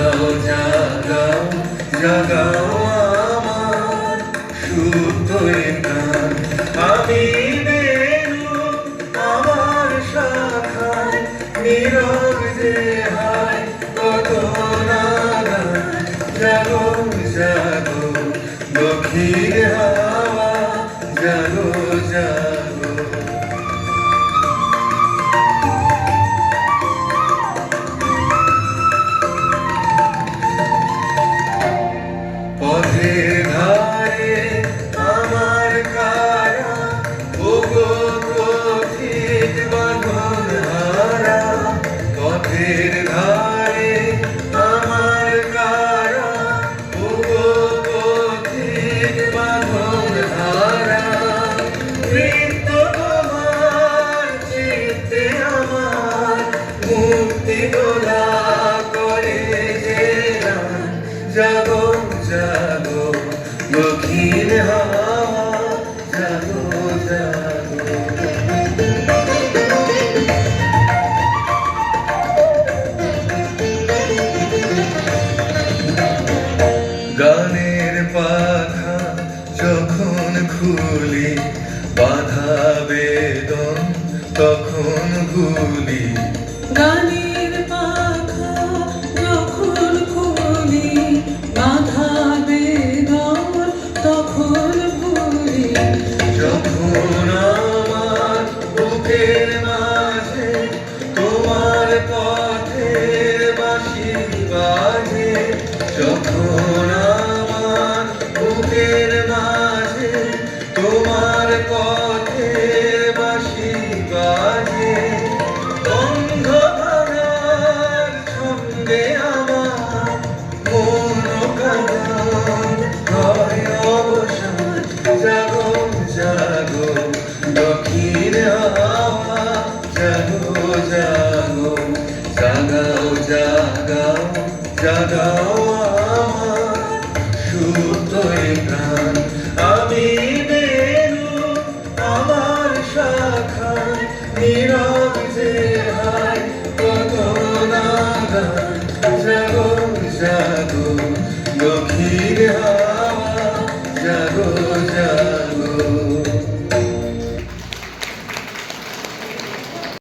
জাগাও জাগাও জাগাও আমার সুপ্ত প্রাণ। আমি বেরু আমার শাখায় নীরব যে হায় কত নাগান। জাগো জাগো দক্ষিণ হাওয়া জাগো জাগো। পথের ধারে আমার কারা ওগো পথিক বাঁধন হারা। পথের ধারে আমার কারা ওগো পথিক বাঁধন হারা। নৃত্য তোমার চিত্তে আমার মুক্তি দোলা করে যে গান। জাগো জাগো দক্ষিণ হাওয়া জাগো জাগো। গানের পাখা যখন খুলি বাধা বেদন তখন ভুলি। গানের পাখা যখন খুলি বাধা বেদন তখন ভুলি। যখন আমার বুকের মাঝে তোমার পথের বাঁশি বাজে। যখন আমার বুকের মাঝে তোমার পথের বাঁশি বাজে। বন্ধ ভাঙার ছন্দে আমার মন কাঁদন হয় অবসান। জাগো জাগো দক্ষিণ হাওয়া জাগো জাগো। জাগাও জাগাও জাগাও আমার সুপ্ত প্রাণ। আমি বেরু আমার শাখায় নীরব যে হায় কত নাগান। জাগো জাগো